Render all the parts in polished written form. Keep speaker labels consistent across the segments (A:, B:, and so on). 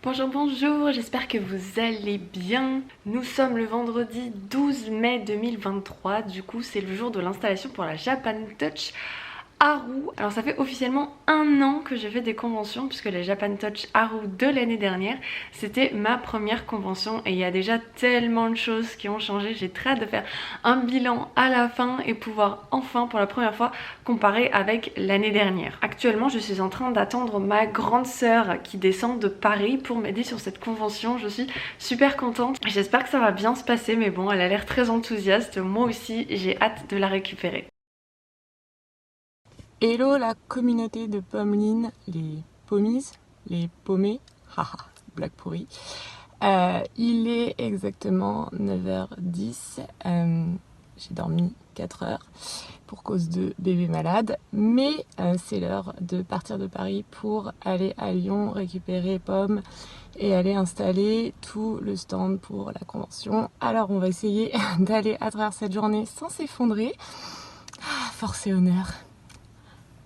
A: Bonjour, bonjour, j'espère que vous allez bien. Nous sommes le vendredi 12 mai 2023, du coup c'est le jour de l'installation pour la Japan Touch Haru. Alors ça fait officiellement 1 an que j'ai fait des conventions puisque la Japan Touch Haru de l'année dernière c'était ma première convention et il y a déjà tellement de choses qui ont changé. J'ai très hâte de faire un bilan à la fin et pouvoir enfin pour la première fois comparer avec l'année dernière. Actuellement je suis en train d'attendre ma grande sœur qui descend de Paris pour m'aider sur cette convention. Je suis super contente, j'espère que ça va bien se passer, mais bon elle a l'air très enthousiaste, moi aussi j'ai hâte de la récupérer.
B: Hello la communauté de Pommeline, les pommises, les paumés, haha, blague pourrie. Il est exactement 9h10, j'ai dormi 4 heures pour cause de bébé malade, mais c'est l'heure de partir de Paris pour aller à Lyon récupérer Pomme et aller installer tout le stand pour la convention. Alors on va essayer d'aller à travers cette journée sans s'effondrer. Force et honneur.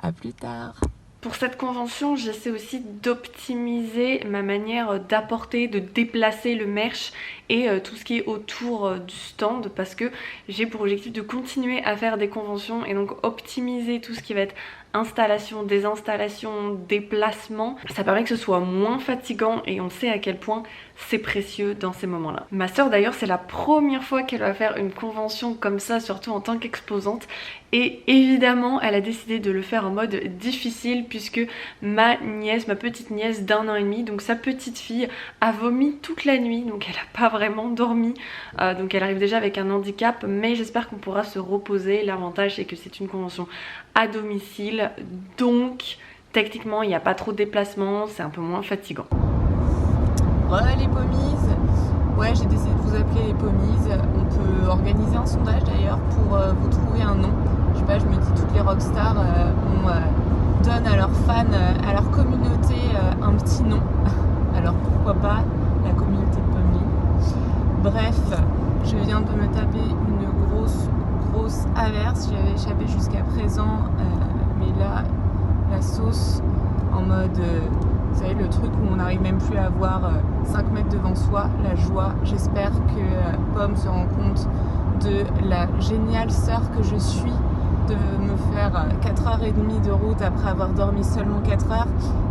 B: À plus tard.
A: Pour cette convention, j'essaie aussi d'optimiser ma manière d'apporter, de déplacer le merch et tout ce qui est autour du stand parce que j'ai pour objectif de continuer à faire des conventions et donc optimiser tout ce qui va être installation, désinstallation, déplacement. Ça permet que ce soit moins fatigant et on sait à quel point c'est précieux dans ces moments-là. Ma soeur d'ailleurs, c'est la première fois qu'elle va faire une convention comme ça, surtout en tant qu'exposante. Et évidemment, elle a décidé de le faire en mode difficile puisque ma nièce, ma petite nièce d'1 an et demi, donc sa petite fille, a vomi toute la nuit, donc elle n'a pas vraiment dormi. Donc elle arrive déjà avec un handicap, mais j'espère qu'on pourra se reposer. L'avantage, c'est que c'est une convention à domicile, donc techniquement, il n'y a pas trop de déplacement, c'est un peu moins fatigant.
B: Voilà les pommises. Ouais, j'ai décidé de vous appeler les pommises. On peut organiser un sondage d'ailleurs pour vous trouver un nom. Je sais pas, je me dis toutes les rockstars donnent à leurs fans, à leur communauté un petit nom. Alors pourquoi pas la communauté de Pommeline. Bref, je viens de me taper une grosse averse. J'y avais échappé jusqu'à présent, mais là, la sauce en mode... vous savez, le truc où on n'arrive même plus à avoir 5 mètres devant soi, la joie. J'espère que Pomme se rend compte de la géniale sœur que je suis, de me faire 4h30 de route après avoir dormi seulement 4 heures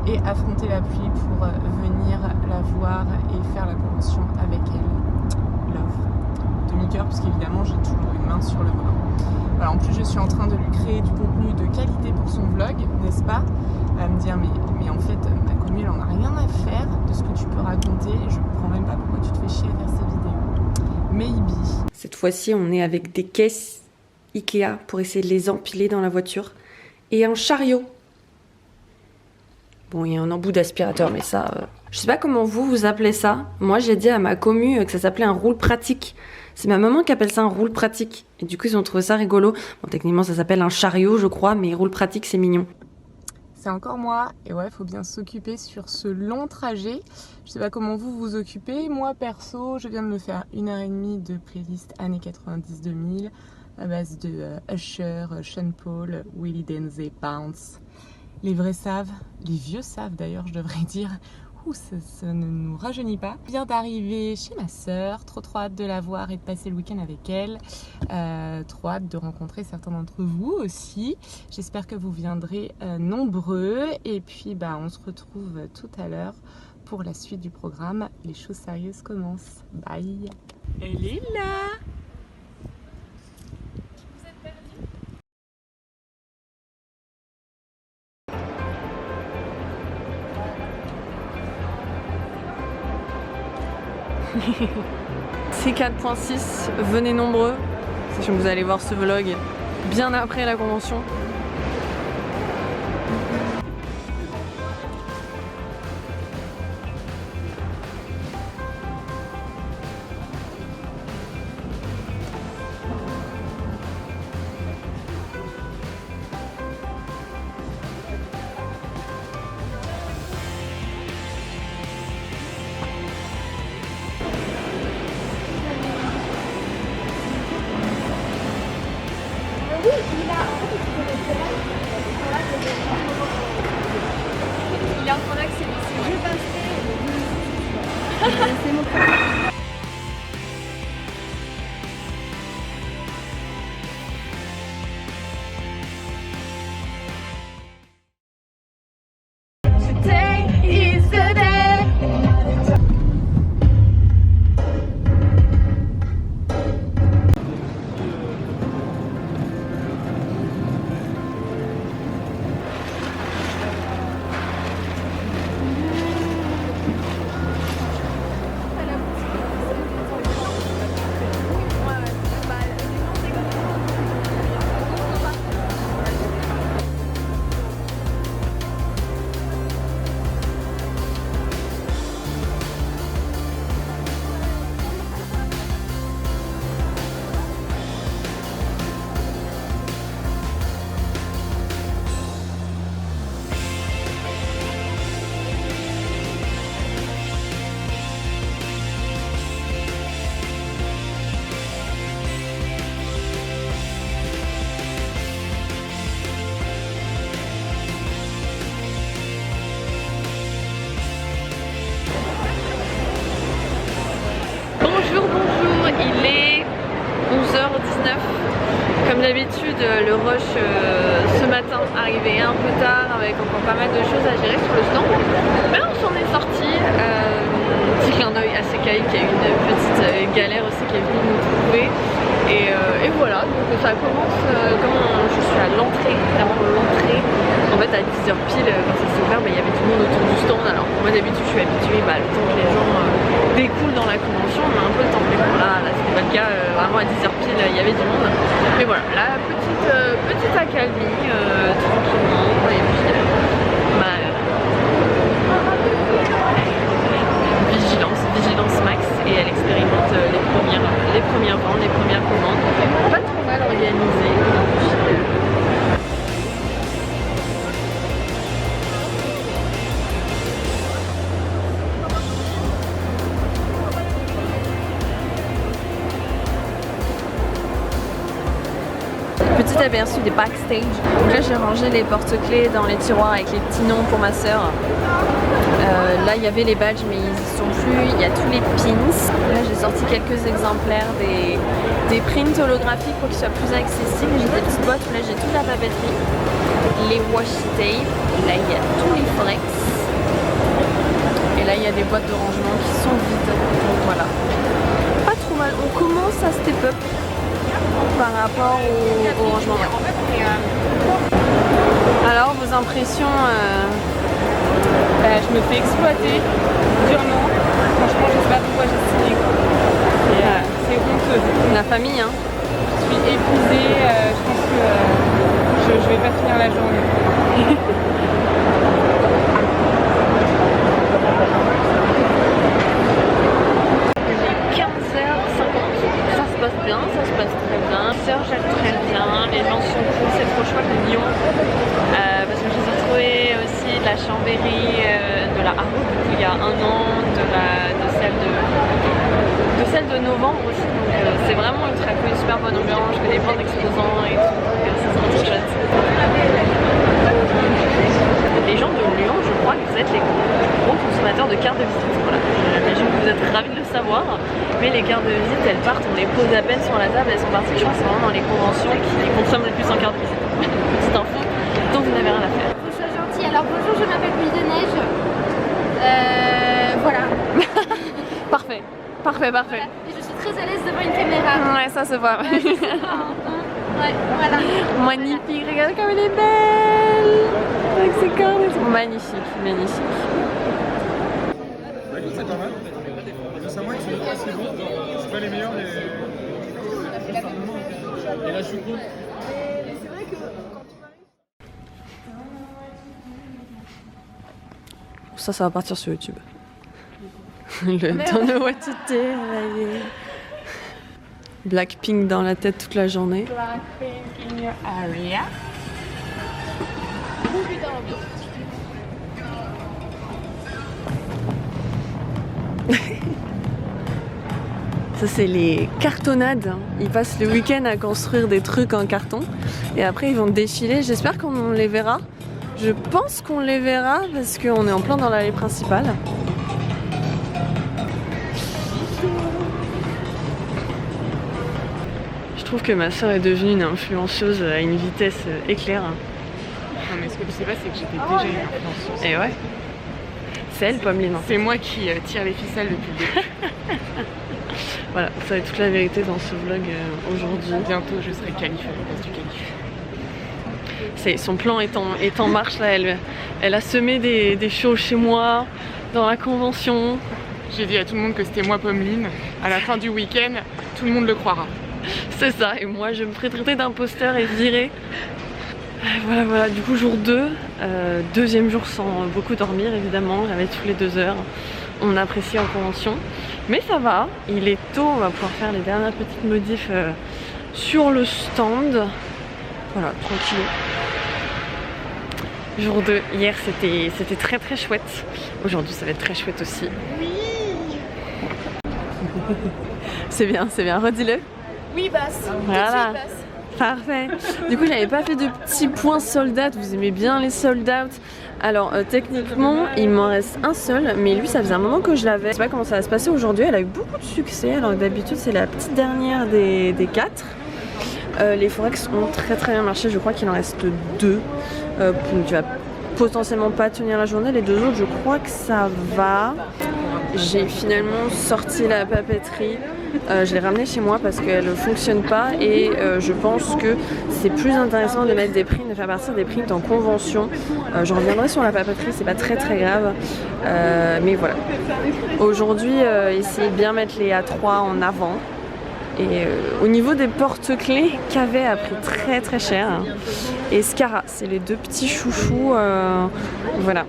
B: et affronter la pluie pour venir la voir et faire la convention avec elle. Love. Demi-cœur, parce qu'évidemment j'ai toujours une main sur le volant. Voilà, en plus je suis en train de lui créer du contenu de qualité pour son vlog, n'est-ce pas? À me dire mais en fait ma commune elle en a rien à faire de ce que tu peux raconter, je comprends même pas pourquoi tu te fais chier à faire ces vidéos. Maybe.
A: Cette fois-ci on est avec des caisses Ikea pour essayer de les empiler dans la voiture et un chariot. Bon, il y a un embout d'aspirateur, mais ça... Je sais pas comment vous appelez ça. Moi, j'ai dit à ma commu que ça s'appelait un roule pratique. C'est ma maman qui appelle ça un roule pratique. Et du coup, ils ont trouvé ça rigolo. Bon, techniquement, ça s'appelle un chariot, je crois, mais roule pratique, c'est mignon.
B: C'est encore moi, et ouais, faut bien s'occuper sur ce long trajet. Je sais pas comment vous vous occupez. Moi, perso, je viens de me faire 1h30 de playlist années 90-2000 à base de Usher, Sean Paul, Willie Denze, Bounce. Les vrais savent, les vieux savent d'ailleurs, je devrais dire. Ouh, ça ne nous rajeunit pas. Je viens d'arriver chez ma sœur, trop hâte de la voir et de passer le week-end avec elle. Trop hâte de rencontrer certains d'entre vous aussi. J'espère que vous viendrez nombreux. Et puis on se retrouve tout à l'heure pour la suite du programme. Les choses sérieuses commencent. Bye. Elle est là.
A: C'est 4.6, venez nombreux, sachant que vous allez voir ce vlog bien après la convention. Il est en train d'accélérer, je passerai.
C: C'est mon frère.
A: Bonjour, il est 11h19. Comme d'habitude, le rush ce matin arrivait un peu tard avec encore pas mal de choses à gérer sur le stand. Mais on s'en est sorti. Petit clin d'œil à Sekai qui a eu une petite galère aussi qui est venue nous trouver. Et voilà, donc ça commence comme je suis à l'entrée, vraiment l'entrée. En fait à 10h pile quand ça s'est ouvert, il y avait du monde autour du stand. Alors moi d'habitude je suis habituée le temps que les gens découlent dans la convention, on a un peu le temps. Mais bon là c'était pas le cas, vraiment à 10h pile il y avait du monde. Mais voilà, la petite accalmie tranquillement. Et puis vigilance max, et elle expérimente les premières ventes, les premières commandes. Pas trop mal organisé. Petit aperçu des backstage. Donc là j'ai rangé les porte-clés dans les tiroirs avec les petits noms pour ma soeur. Là il y avait les badges mais ils y sont plus, il y a tous les pins. Là j'ai sorti quelques exemplaires des prints holographiques pour qu'ils soient plus accessibles. J'ai des petites boîtes où là j'ai toute la papeterie, les washi tape, là il y a tous les forex. Et là il y a des boîtes de rangement qui sont vides. Donc voilà. Pas trop mal, on commence à step up par rapport au rangement. Alors vos impressions
C: Je me fais exploiter durement. Franchement, je sais pas pourquoi j'ai signé. C'est honteux.
A: La famille, hein.
C: Je suis épuisée. Je pense que je vais pas finir la journée.
A: Il est 15h50. Ça se passe bien, ça se passe très bien. Sœur gère très bien. Les gens sont cool. C'est trop chouette le Lyon. Parce que je les ai trouvés aussi de la Chambéry, de la Haro il y a un an, de celle de novembre aussi. Donc c'est vraiment ultra cool, une super bonne ambiance. Je fais des plein d'exposants et tout. C'est trop chouette. Les gens de Lyon, je crois que vous êtes les gros consommateurs de cartes de visite. Voilà. J'imagine que vous êtes ravis de le savoir. Mais les cartes de visite, elles partent, on les pose à peine sur la table. Elles sont parties, je crois que c'est vraiment dans les conventions qui consomment le plus en cartes de visite. Petite info, donc vous n'avez rien à faire.
D: Gentil. Alors bonjour, je m'appelle Louise de Neige. Voilà.
A: Parfait. Voilà.
D: Et je suis très à l'aise devant une caméra.
A: Ouais, ça se voit.
D: Ouais, voilà.
A: Magnifique, regarde comme elle est belle. Avec ses cornes. Magnifique.
E: C'est pas mal. C'est moi qui c'est bon. C'est pas les meilleurs, mais. Et la choucroute.
A: Ça va partir sur YouTube. Le Don't know what to do. Blackpink dans la tête toute la journée.
C: Blackpink in your area.
A: Ça c'est les cartonnades. Ils passent le week-end à construire des trucs en carton et après ils vont défiler. J'espère qu'on les verra. Je pense qu'on les verra parce qu'on est en plein dans l'allée principale. Je trouve que ma soeur est devenue une influenceuse à une vitesse éclair.
C: Non mais ce que tu sais pas c'est que j'étais déjà une influenceuse.
A: Et ouais. C'est elle, Pommeline.
C: C'est moi qui tire les ficelles depuis le début.
A: Voilà, vous savez toute la vérité dans ce vlog aujourd'hui.
C: Bientôt je serai qualifiée à la place du qualif.
A: Son plan est en marche là, elle a semé des choses chez moi, dans la convention.
C: J'ai dit à tout le monde que c'était moi Pommeline. À la fin du week-end, tout le monde le croira.
A: C'est ça, et moi je me ferai traiter d'imposteur et virer. Voilà, du coup jour 2, deuxième jour sans beaucoup dormir évidemment, j'avais tous les 2 heures. On apprécie en convention, mais ça va, il est tôt, on va pouvoir faire les dernières petites modifs sur le stand. Voilà, tranquille. Jour 2, hier c'était très très chouette. Aujourd'hui ça va être très chouette aussi. Oui. C'est bien, redis-le.
B: Oui, basse.
A: Voilà. Parfait. Du coup, j'avais pas fait de petits points sold out. Vous aimez bien les sold out. Alors, techniquement, il m'en reste un seul, mais lui, ça faisait un moment que je l'avais. Je sais pas comment ça va se passer aujourd'hui. Elle a eu beaucoup de succès, alors que d'habitude, c'est la petite dernière des 4. Les forex ont très bien marché. Je crois qu'il en reste 2. Tu vas potentiellement pas tenir la journée. Les 2 autres, je crois que ça va. J'ai finalement sorti la papeterie. Je l'ai ramenée chez moi parce qu'elle ne fonctionne pas et je pense que c'est plus intéressant de mettre des prints, de faire partir des prints en convention. Je reviendrai sur la papeterie, c'est pas très grave. Mais voilà. Aujourd'hui, essayez de bien mettre les A3 en avant. Et au niveau des porte-clés, KV a pris très cher. Et Scara, c'est les 2 petits chouchous. Voilà.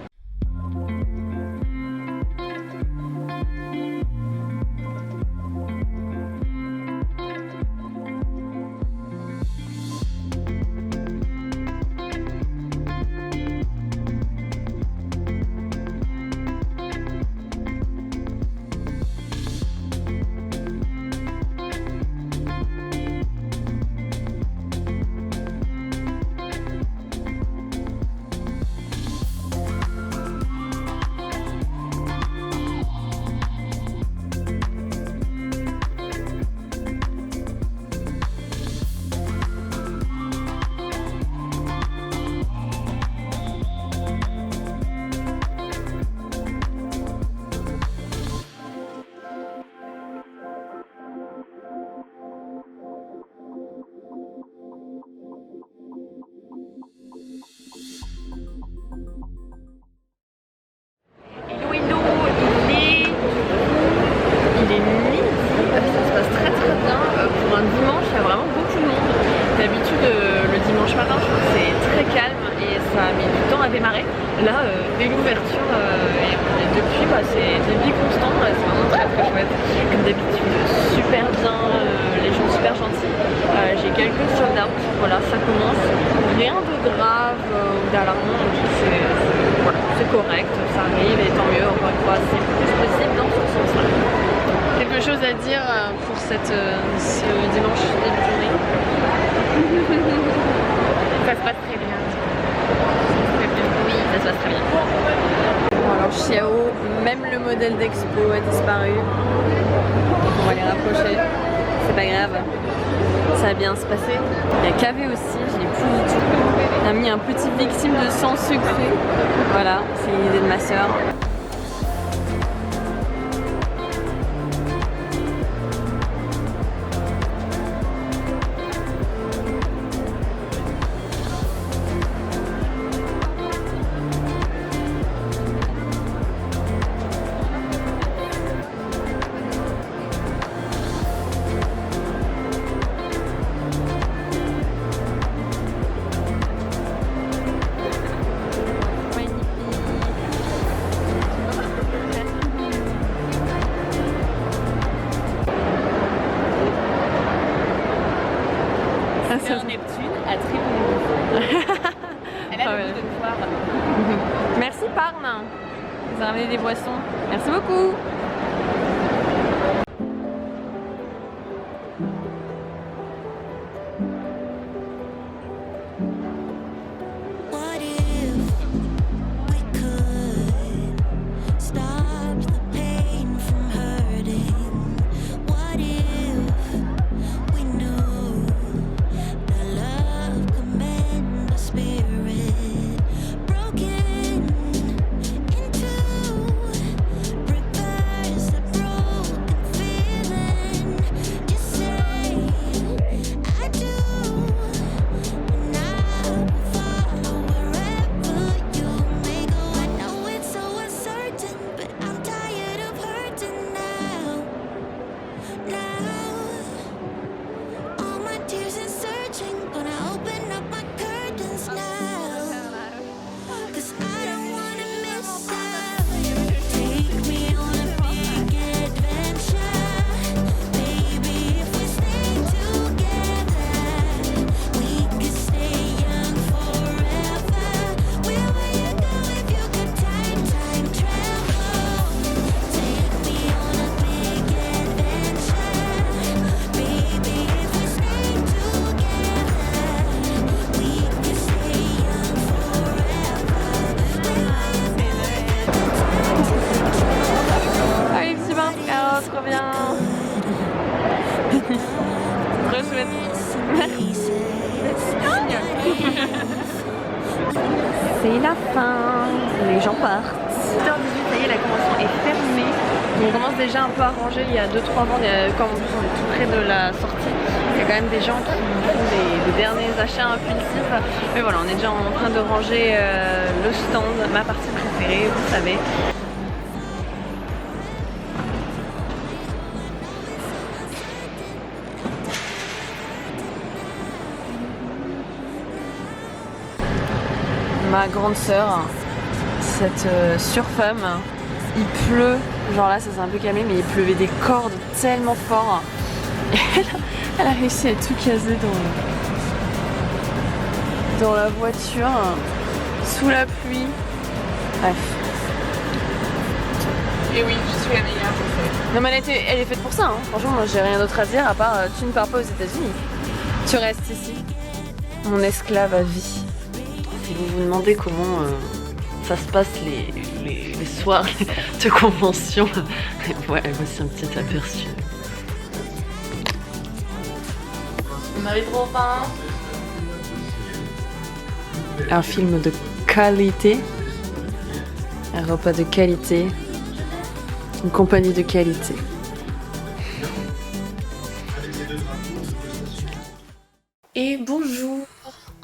A: dès l'ouverture et depuis c'est des vies constantes, c'est vraiment très chouette. Comme d'habitude, super bien, les gens super gentils. J'ai quelques sold out, voilà, ça commence. Rien de grave ou d'alarmant, voilà, c'est correct, ça arrive et tant mieux, encore une fois, c'est le plus possible dans ce sens-là. Quelque chose à dire pour ce dimanche début de journée?
C: Ça se passe très bien.
A: Oui, ça se passe très bien. Bon, alors Xiao, même le modèle d'Expo a disparu. On va les rapprocher. C'est pas grave. Ça va bien se passer. Il y a KV aussi, je l'ai plus du tout. On a mis un petit victime de sang sucré. Voilà, c'est l'idée de ma soeur.
B: Neptune à Triboulet. Elle a le goût de poire.
A: Merci Parme. Vous avez ramené des boissons. Merci beaucoup.
F: What if we know
C: chouette.
A: C'est la fin, les gens partent. 7h18, ça y est, la convention est fermée. On commence déjà un peu à ranger. Il y a 2-3 ventes, comme en plus on est tout près de la sortie, il y a quand même des gens qui font des derniers achats impulsifs. Mais voilà, on est déjà en train de ranger le stand, ma partie préférée, vous savez. Ma grande sœur, cette surfemme, il pleut, genre là ça s'est un peu calmé, mais il pleuvait des cordes tellement fort. Et elle a réussi à tout caser dans la voiture, sous la pluie. Bref.
C: Et oui, je suis la meilleure, je sais.
A: Non mais elle est faite pour ça, hein. Franchement moi j'ai rien d'autre à dire à part tu ne pars pas aux États-Unis, tu restes ici. Mon esclave à vie. Si vous vous demandez comment ça se passe les soirs de convention, ouais, voici un petit aperçu. On arrive trop fin. Un film de qualité, un repas de qualité, une compagnie de qualité. Et bonjour!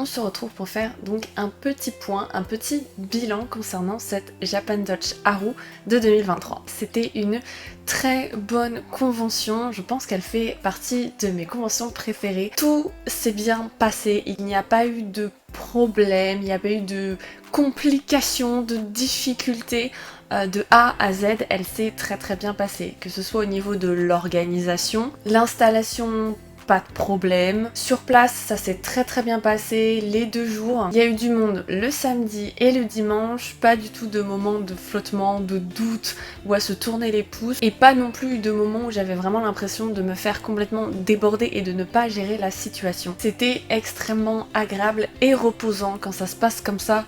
A: On se retrouve pour faire donc un petit point, un petit bilan concernant cette Japan Dutch Haru de 2023. C'était une très bonne convention, je pense qu'elle fait partie de mes conventions préférées. Tout s'est bien passé, il n'y a pas eu de problème, il n'y a pas eu de complications, de difficultés. De A à Z, elle s'est très bien passée, que ce soit au niveau de l'organisation, l'installation, pas de problème. Sur place, ça s'est très bien passé les 2 jours. Il y a eu du monde le samedi et le dimanche, pas du tout de moments de flottement, de doute ou à se tourner les pouces, et pas non plus de moments où j'avais vraiment l'impression de me faire complètement déborder et de ne pas gérer la situation. C'était extrêmement agréable et reposant quand ça se passe comme ça.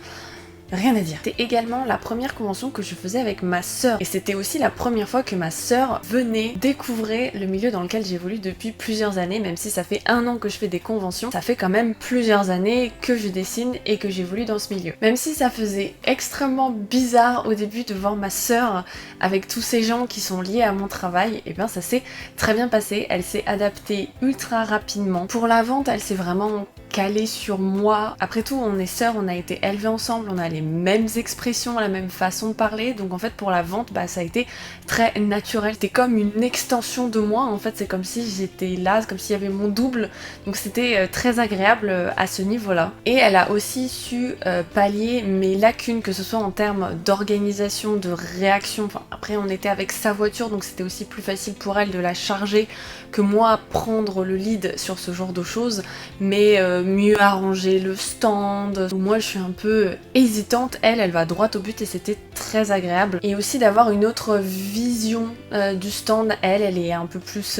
A: Rien à dire. C'était également la première convention que je faisais avec ma sœur, et c'était aussi la première fois que ma sœur venait découvrir le milieu dans lequel j'évolue depuis plusieurs années. Même si ça fait 1 an que je fais des conventions, ça fait quand même plusieurs années que je dessine et que j'évolue dans ce milieu. Même si ça faisait extrêmement bizarre au début de voir ma sœur avec tous ces gens qui sont liés à mon travail, et bien ça s'est très bien passé. Elle s'est adaptée ultra rapidement. Pour la vente, elle s'est vraiment calée sur moi. Après tout, on est sœurs, on a été élevées ensemble, on a les mêmes expressions, la même façon de parler, donc en fait pour la vente, bah ça a été très naturel. C'était comme une extension de moi, en fait c'est comme si j'étais là, comme s'il y avait mon double, donc c'était très agréable à ce niveau-là. Et elle a aussi su pallier mes lacunes, que ce soit en termes d'organisation, de réaction. Enfin, après on était avec sa voiture, donc c'était aussi plus facile pour elle de la charger que moi prendre le lead sur ce genre de choses, mais mieux arranger le stand. Moi je suis un peu hésitante, elle va droit au but, et c'était très agréable. Et aussi d'avoir une autre vision du stand. Elle est un peu plus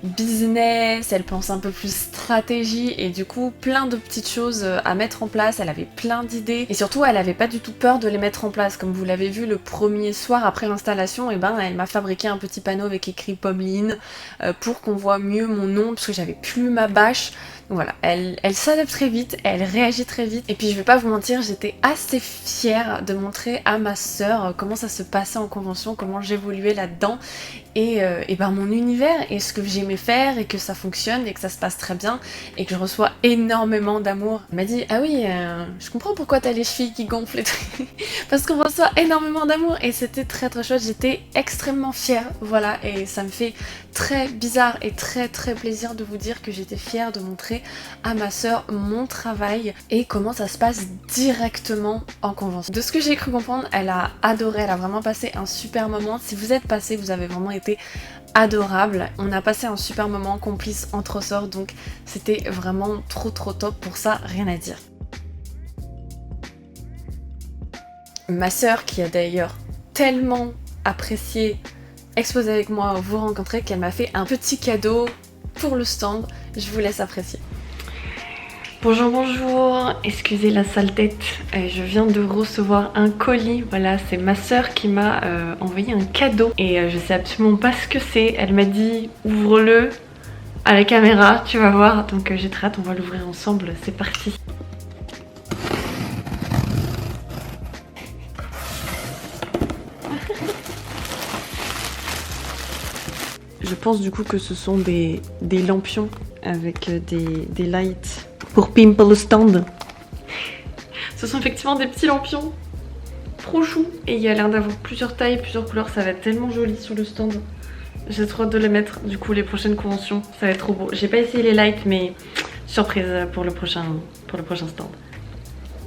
A: business, elle pense un peu plus stratégie, et du coup plein de petites choses à mettre en place. Elle avait plein d'idées, et surtout elle avait pas du tout peur de les mettre en place. Comme vous l'avez vu le premier soir après l'installation, et ben elle m'a fabriqué un petit panneau avec écrit Pommeline pour qu'on voit mieux mon nom, parce que j'avais plus ma bâche. Donc voilà, elle s'adapte très vite, elle réagit très vite, et puis je vais pas vous mentir, j'étais assez fière de montrer à ma sœur comment ça se passait en convention, comment j'évoluais là-dedans, et ben mon univers, et ce que j'aimais faire, et que ça fonctionne, et que ça se passe très bien, et que je reçois énormément d'amour. Elle m'a dit ah oui, je comprends pourquoi t'as les chevilles qui gonflent et tout, parce qu'on reçoit énormément d'amour, et c'était très chouette. J'étais extrêmement fière, voilà, et ça me fait très bizarre et très plaisir de vous dire que j'étais fière de montrer à ma sœur mon travail et comment ça se passe directement en convention. De ce que j'ai cru comprendre, elle a adoré, elle a vraiment passé un super moment. Si vous êtes passé, vous avez vraiment été adorable. On a passé un super moment complice entre sœurs, donc c'était vraiment trop top. Pour ça, rien à dire. Ma sœur, qui a d'ailleurs tellement apprécié exposer avec moi, vous rencontrer, qu'elle m'a fait un petit cadeau pour le stand. Je vous laisse apprécier. Bonjour, excusez la sale tête, je viens de recevoir un colis. Voilà, c'est ma sœur qui m'a envoyé un cadeau, et je sais absolument pas ce que c'est. Elle m'a dit ouvre-le, à la caméra, tu vas voir. Donc j'ai très hâte, on va l'ouvrir ensemble, c'est parti. Je pense du coup que ce sont des lampions avec des lights pour pimper le stand. Ce sont effectivement des petits lampions trop chou et il y a l'air d'avoir plusieurs tailles, plusieurs couleurs, ça va être tellement joli sur le stand. J'ai trop hâte de les mettre, du coup les prochaines conventions, ça va être trop beau. J'ai pas essayé les lights mais surprise pour le prochain stand.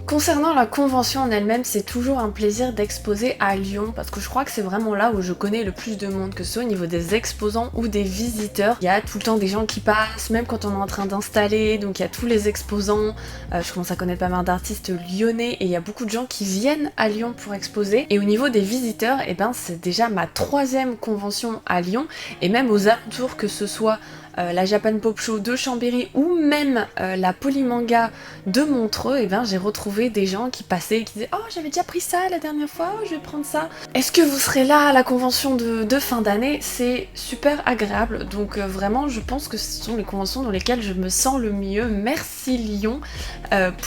A: Concernant la convention en elle-même, c'est toujours un plaisir d'exposer à Lyon parce que je crois que c'est vraiment là où je connais le plus de monde, que ce soit au niveau des exposants ou des visiteurs. Il y a tout le temps des gens qui passent, même quand on est en train d'installer, donc il y a tous les exposants. Je commence à connaître pas mal d'artistes lyonnais et il y a beaucoup de gens qui viennent à Lyon pour exposer. Et au niveau des visiteurs, eh ben, c'est déjà ma 3e convention à Lyon et même aux alentours, que ce soit la Japan Pop Show de Chambéry ou même la Polymanga de Montreux, et ben j'ai retrouvé des gens qui passaient et qui disaient « Oh, j'avais déjà pris ça la dernière fois, oh, je vais prendre ça ». Est-ce que vous serez là à la convention de fin d'année? C'est super agréable, donc vraiment je pense que ce sont les conventions dans lesquelles je me sens le mieux. Merci Lyon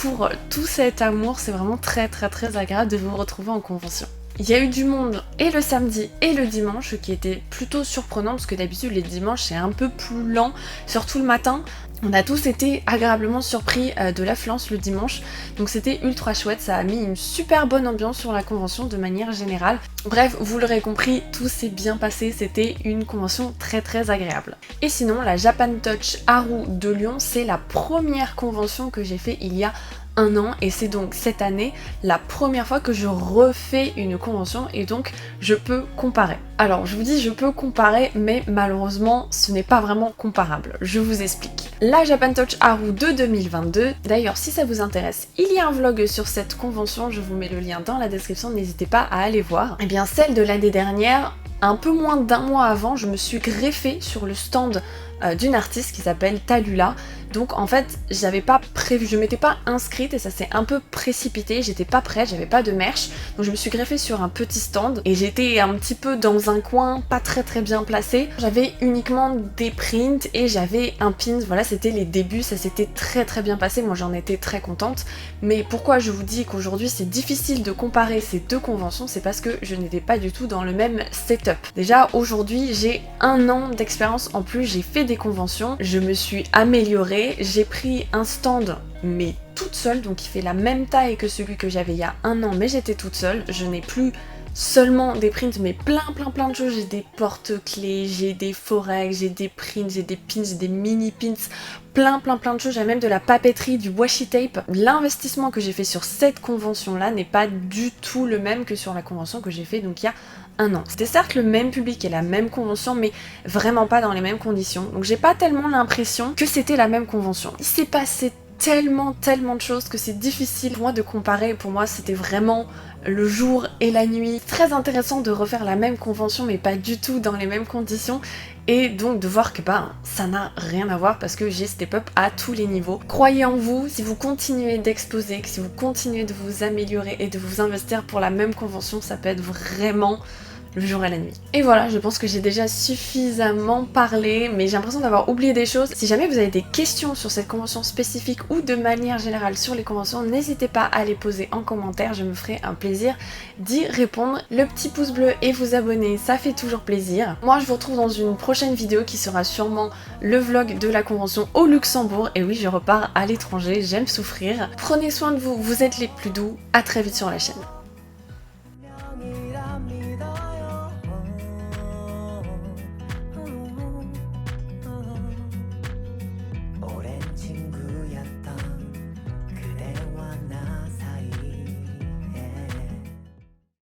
A: pour tout cet amour, c'est vraiment très agréable de vous retrouver en convention. Il y a eu du monde et le samedi et le dimanche, qui était plutôt surprenant parce que d'habitude les dimanches c'est un peu plus lent, surtout le matin. On a tous été agréablement surpris de l'affluence le dimanche, donc c'était ultra chouette, ça a mis une super bonne ambiance sur la convention de manière générale. Bref, vous l'aurez compris, tout s'est bien passé, c'était une convention très agréable. Et sinon, la Japan Touch Haru de Lyon, c'est la première convention que j'ai fait il y a 1 an et c'est donc cette année la première fois que je refais une convention et donc je peux comparer. Alors je vous dis je peux comparer mais malheureusement ce n'est pas vraiment comparable, je vous explique. La Japan Touch Haru de 2022, d'ailleurs si ça vous intéresse, il y a un vlog sur cette convention, je vous mets le lien dans la description, n'hésitez pas à aller voir. Et bien celle de l'année dernière, un peu moins d'1 mois avant, je me suis greffée sur le stand d'une artiste qui s'appelle Talula. Donc en fait j'avais pas prévu, je m'étais pas inscrite et ça s'est un peu précipité, j'étais pas prête, j'avais pas de merch, donc je me suis greffée sur un petit stand et j'étais un petit peu dans un coin pas très bien placé. J'avais uniquement des prints et j'avais un pin, voilà c'était les débuts, ça s'était très bien passé, moi j'en étais très contente. Mais pourquoi je vous dis qu'aujourd'hui c'est difficile de comparer ces deux conventions, c'est parce que je n'étais pas du tout dans le même setup. Déjà aujourd'hui j'ai 1 an d'expérience en plus, j'ai fait des conventions, je me suis améliorée. J'ai pris un stand mais toute seule, donc il fait la même taille que celui que j'avais il y a 1 an mais j'étais toute seule. Je n'ai plus seulement des prints mais plein de choses, j'ai des porte-clés, j'ai des forex, j'ai des prints, j'ai des pins, j'ai des mini pins, plein de choses, j'ai même de la papeterie, du washi tape. L'investissement que j'ai fait sur cette convention là n'est pas du tout le même que sur la convention que j'ai fait donc il y a 1 an. C'était certes le même public et la même convention mais vraiment pas dans les mêmes conditions, donc j'ai pas tellement l'impression que c'était la même convention. Il s'est passé tellement de choses que c'est difficile pour moi de comparer. Pour moi c'était vraiment le jour et la nuit. Très intéressant de refaire la même convention mais pas du tout dans les mêmes conditions et donc de voir que ça n'a rien à voir parce que j'ai step up à tous les niveaux. Croyez en vous, si vous continuez d'exposer, si vous continuez de vous améliorer et de vous investir pour la même convention, ça peut être vraiment le jour et la nuit. Et voilà, je pense que j'ai déjà suffisamment parlé, mais j'ai l'impression d'avoir oublié des choses. Si jamais vous avez des questions sur cette convention spécifique ou de manière générale sur les conventions, n'hésitez pas à les poser en commentaire, je me ferai un plaisir d'y répondre. Le petit pouce bleu et vous abonner, ça fait toujours plaisir. Moi je vous retrouve dans une prochaine vidéo qui sera sûrement le vlog de la convention au Luxembourg. Et oui, je repars à l'étranger, j'aime souffrir. Prenez soin de vous, vous êtes les plus doux, à très vite sur la chaîne.